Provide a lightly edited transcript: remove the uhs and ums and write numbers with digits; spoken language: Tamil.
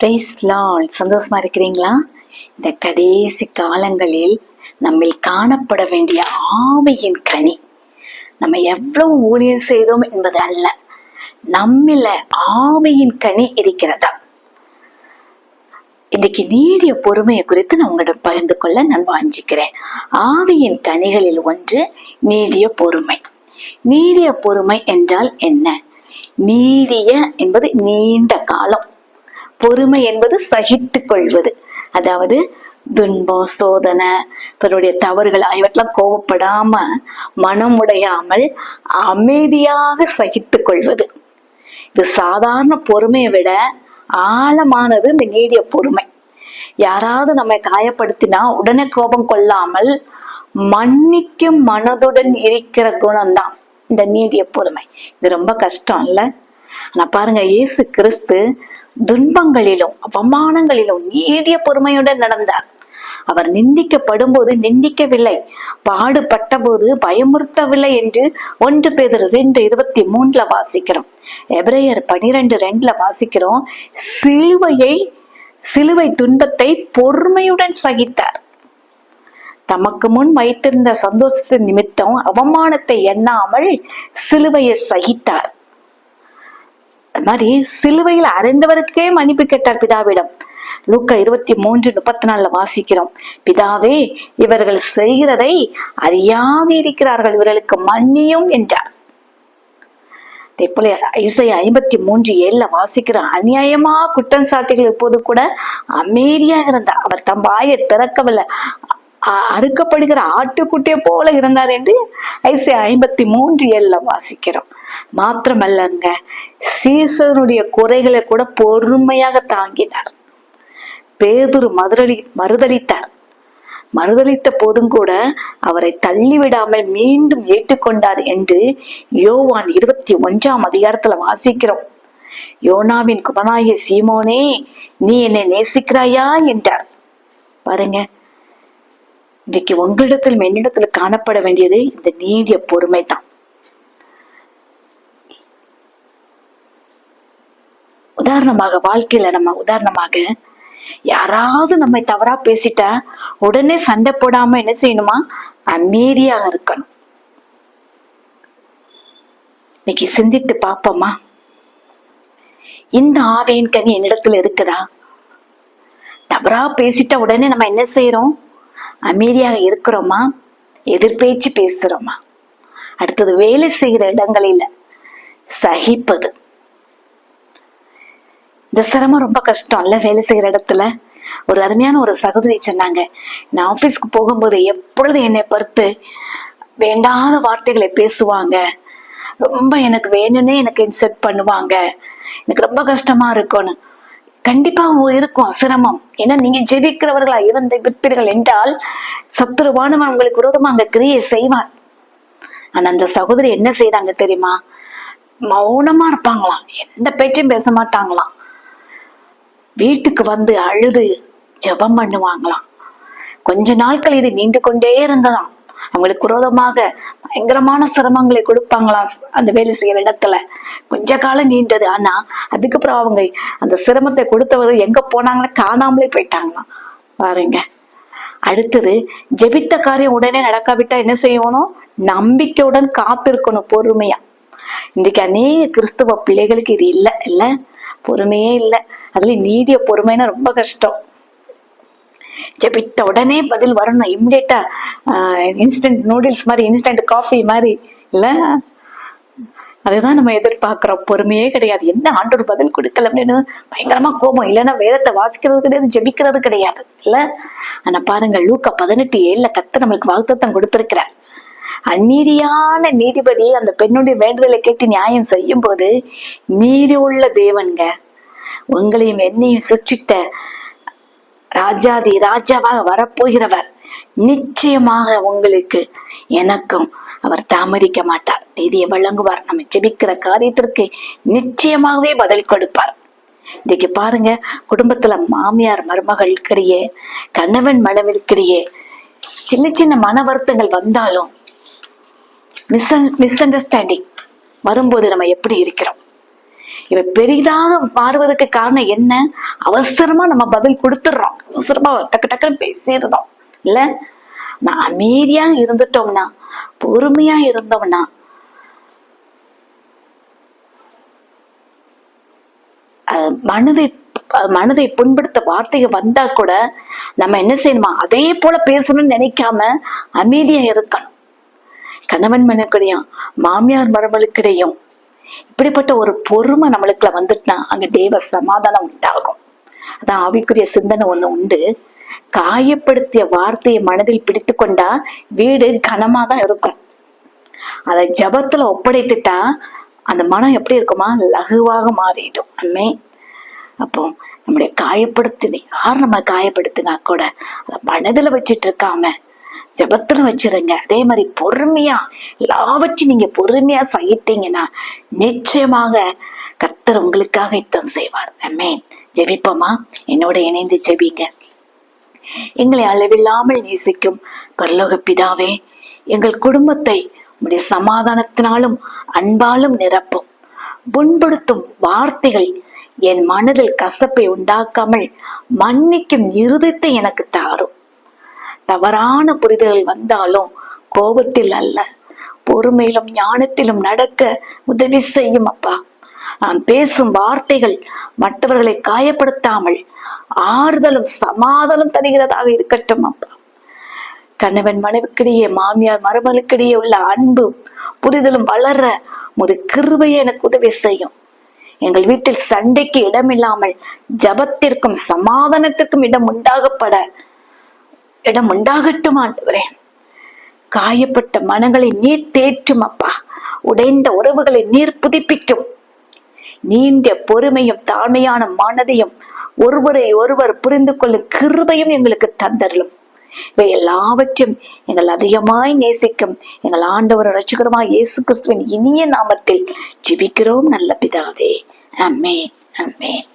Price Lord. சந்தோஷமா இருக்கிறீங்களா? இந்த கடைசி காலங்களில் நம்மில் காணப்பட வேண்டிய ஆவியின் கனி, நம்ம எவ்வளவு ஊழியம் செய்தோம் என்பது அல்ல, நம்மில ஆவியின் கனி இருக்கிறதா. இன்னைக்கு நீடிய பொறுமையை குறித்து நான் உங்களிடம் பகிர்ந்து கொள்ள நான் வாஞ்சிக்கிறேன். ஆவியின் கனிகளில் ஒன்று நீடிய பொறுமை. நீடிய பொறுமை என்றால் என்ன? நீடிய என்பது நீண்ட காலம், பொறுமை என்பது சகித்து கொள்வது. அதாவது துன்பம், சோதனை, தன்னுடைய தவறுகள் ஆகியவற்றெல்லாம் கோபப்படாம, மனம் உடையாமல் அமைதியாக சகித்து கொள்வது. இது சாதாரண பொறுமையை விட ஆழமானது இந்த நீடிய பொறுமை. யாராவது நம்மை காயப்படுத்தினா உடனே கோபம் கொள்ளாமல் மன்னிக்கும் மனதுடன் இருக்கிற குணம்தான் இந்த நீடிய பொறுமை. இது ரொம்ப கஷ்டம் இல்ல? ஆனா பாருங்க, இயேசு கிறிஸ்து துன்பங்களிலும் அவமானங்களிலும் நீடிய பொறுமையுடன் நடந்தார். அவர் நிந்திக்கப்படும் போது நிந்திக்கவில்லை, பாடுபட்ட போது பயமுறுத்தவில்லை என்று 1 பேதுரு 2:23 வாசிக்கிறோம். எபிரேயர் 12:2 வாசிக்கிறோம். சிலுவை துன்பத்தை பொறுமையுடன் சகித்தார். தமக்கு முன் வைத்திருந்த சந்தோஷத்தின் நிமித்தம் அவமானத்தை எண்ணாமல் சிலுவையை சகித்தார். அது மாதிரி சிலுவையில் அறைந்தவருக்கே மன்னிப்பு கேட்டார் பிதாவிடம். லூக்கா 23:34 வாசிக்கிறோம். பிதாவே, இவர்கள் செய்கிறதை அறியாமல் இருக்கிறார்கள், இவர்களுக்கு மன்னியும் என்றார். அதே போல ஐசையா 53:7 வாசிக்கிறோம். அநியாயமா குற்றம் சாட்டிகள் இப்போது கூட அமைதியாக இருந்தார், அவர் தம் வாயை திறக்கவில்லை, அறுக்கப்படுகிற ஆட்டுக்குட்டியை போல இருந்தார் என்று ஐசையா 53:7 வாசிக்கிறோம். மாத்திரமல்லங்க, சீசனுடைய குறைகளை கூட பொறுமையாக தாங்கினார். பேதுரு மறுதலித்த போதும் கூட அவரை தள்ளிவிடாமல் மீண்டும் ஏற்றுக்கொண்டார் என்று யோவான் 21 வாசிக்கிறோம். யோனாவின் குமாரனாகிய சீமோனே, நீ என்னை நேசிக்கிறாயா என்றார். பாருங்க, இன்றைக்கு உங்களிடத்தில் என்னிடத்தில் காணப்பட வேண்டியது இந்த நீடிய பொறுமை தான். உதாரணமாக வாழ்க்கையில உதாரணமாக யாராவது நம்மை தவறா பேசிட்டா உடனே சண்டை போடாம என்ன செய்யணுமா? அமைதியாக இருக்கணும். இன்னைக்கு சிந்தித்து பார்ப்போமா, இந்த ஆவியின் கனி என்னிடத்துல இருக்குதா? தவறா பேசிட்டா உடனே நம்ம என்ன செய்யறோம்? அமைதியாக இருக்கிறோமா? எதிர்பேச்சு பேசுறோமா? அடுத்தது வேலை செய்கிற இடங்களில சகிப்பது. இந்த சிரமம் ரொம்ப கஷ்டம் இல்ல? வேலை செய்யற இடத்துல ஒரு அருமையான ஒரு சகோதரி சொன்னாங்க, நான் ஆபீஸ்க்கு போகும்போது எப்பொழுது என்னை பொறுத்து வேண்டாத வார்த்தைகளை பேசுவாங்க, ரொம்ப எனக்கு வேணும்னே எனக்கு இன்சல்ட் பண்ணுவாங்க, எனக்கு ரொம்ப கஷ்டமா இருக்கும்னு. கண்டிப்பா இருக்கும் சிரமம். ஏன்னா நீங்க ஜெபிக்கிறவர்களா இருப்பீர்கள் என்றால் சத்துருவானவன் உங்களுக்கு விரோதமா அங்க கிரியை செய்வார். ஆனா அந்த சகோதரி என்ன செய்றாங்க தெரியுமா? மௌனமா இருப்பாங்களாம், எந்த பேச்சையும் பேச மாட்டாங்களாம். வீட்டுக்கு வந்து அழுது ஜெபம் பண்ணுவாங்களாம். கொஞ்ச நாட்கள் இது நீண்டு கொண்டே இருந்ததாம். அவங்களுக்கு விரோதமாக பயங்கரமான சிரமங்களை கொடுப்பாங்களாம் அந்த வேலை செய்யற இடத்துல. கொஞ்ச காலம் நீண்டது. ஆனா அதுக்கப்புறம் அவங்க அந்த சிரமத்தை கொடுத்தவர்கள் எங்க போனாங்களோ காணாமலே போயிட்டாங்களாம். பாருங்க. அடுத்தது, ஜெபித்த காரியம் உடனே நடக்காவிட்டா என்ன செய்யணும்? நம்பிக்கையுடன் காத்திருக்கணும், பொறுமையா. இன்றைக்கு அநேக கிறிஸ்துவ பிள்ளைகளுக்கு இது இல்ல பொறுமையே இல்லை. அதுல நீடிய பொறுமைனா ரொம்ப கஷ்டம். ஜெபித்த உடனே பதில் வரணும், இம்மிடியட்டா இன்ஸ்டன்ட் நூடுல்ஸ் மாதிரி, இன்ஸ்டன்ட் காஃபி மாதிரி இல்ல, அதுதான் நம்ம எதிர்பார்க்கிறோம். பொறுமையே கிடையாது. என்ன ஆண்டோர் பதில் கொடுக்கல அப்படின்னு பயங்கரமா கோபம், இல்லைன்னா வேதத்தை வாசிக்கிறது கிடையாது, ஜெபிக்கிறது கிடையாது இல்ல. ஆனா பாருங்க, லூக்கா 18:7 கர்த்தர் நம்மளுக்கு வாக்குத்தத்தம் கொடுத்திருக்கிறார். அந்நீதியான நீதிபதி அந்த பெண்ணுடைய வேண்டுதலை கேட்டு நியாயம் செய்யும் போது, நீதி உள்ள தேவன்க, உங்களையும் என்னையும் சிருஷ்டித்த ராஜாதி ராஜாவாக வரப்போகிறவர் நிச்சயமாக உங்களுக்கு எனக்கும் அவர் தாமதிக்க மாட்டார், நீதியை வழங்குவார். நம்ம ஜெபிக்கிற காரியத்திற்கு நிச்சயமாகவே பதில் கொடுப்பார். இன்னைக்கு பாருங்க, குடும்பத்துல மாமியார் மருமகளுக்கிடையே, கணவன் மனைவிக்கிடையே சின்ன சின்ன மன வருத்தங்கள் வந்தாலும், மிஸ் அண்டர்ஸ்டாண்டிங் வரும்போது நம்ம எப்படி இருக்கிறோம்? இவ பெரிதாக மாறுவதற்கு காரணம் என்ன? அவசரமா நம்ம பதில் கொடுத்துடுறோம், அவசரமா டக்கு டக்குன்னு பேசிடுறோம் இல்ல. நான் அமைதியா இருந்துட்டோம்னா, பொறுமையா இருந்தோம்னா, மனதை புண்படுத்த வார்த்தைகள் வந்தா கூட நம்ம என்ன செய்யணுமா, அதே போல பேசணும்னு நினைக்காம அமைதியா இருக்கணும். கணவன் மனைவிக்கிடையும் மாமியார் மருமகளுக்கிடையும் இப்படிப்பட்ட ஒரு பொறுமை நம்மளுக்குள்ள வந்துட்டுனா அங்க தேவ சமாதானம் உண்டாகும். அதான் ஆவிக்குரிய சிந்தனை ஒண்ணு உண்டு. காயப்படுத்திய வார்த்தையை மனதில் பிடித்து கொண்டா வீடு கனமாதான் இருக்கும். அதை ஜபத்துல ஒப்படைத்துட்டா அந்த மனம் எப்படி இருக்குமா, லகுவாக மாறிடும். அம்மே, அப்போ நம்முடைய யார் நம்ம காயப்படுத்தினா கூட அதை மனதுல வச்சிட்டு இருக்காம ஜபத்துல வச்சிருங்க. அதே மாதிரி பொறுமையா எல்லாவற்றையும் நீங்க பொறுமையா சகித்தீங்கன்னா நிச்சயமாக கர்த்தர் உங்களுக்காக யுத்தம் செய்வார். ஆமென். ஜெபிப்போமா? என்னோட இணைந்து ஜெபிங்க. எங்களை அளவில்லாமல் நேசிக்கும் பரலோக பிதாவே, எங்கள் குடும்பத்தை உம்முடைய சமாதானத்தினாலும் அன்பாலும் நிரப்பும். புண்படுத்தும் வார்த்தைகள் என் மனதில் கசப்பை உண்டாக்காமல் மன்னிக்கும் இருதயத்தை எனக்கு தாரும். தவறான புரிதல்கள் வந்தாலும் கோபத்தில் அல்ல, பொறுமையிலும் ஞானத்திலும் நடக்க உதவி செய்யும் அப்பா. நான் பேசும் வார்த்தைகள் மற்றவர்களை காயப்படுத்தாமல் ஆறுதலும் சமாதானம் தருகிறதாக இருக்கட்டும் அப்பா. கணவன் மனைவிக்கிடையே, மாமியார் மருமகளுக்கிடையே உள்ள அன்பு புரிதலும் வளர உமது கிருபையை எனக்கு உதவி செய்யும். எங்கள் வீட்டில் சண்டைக்கு இடம் இல்லாமல் ஜபத்திற்கும் சமாதானத்திற்கும் இடம் உண்டாகட்டும் ஆண்டவரே. காயப்பட்ட மனங்களை நீர் தேற்றும் அப்பா. உடைந்த உறவுகளை நீர் புதுப்பிக்கும். நீண்ட பொறுமையும் தாழ்மையான மனதையும் ஒருவரை ஒருவர் புரிந்து கொள்ளும் கிருபையும் எங்களுக்கு தந்தரலும். இவை எல்லாவற்றையும் எங்கள் அதிகமாய் நேசிக்கும் எங்கள் ஆண்டவர் இரட்சகருமாய் இயேசு கிறிஸ்துவின் இனிய நாமத்தில் ஜெபிக்கிறோம் நல்ல பிதாவே. ஆமென், ஆமென்.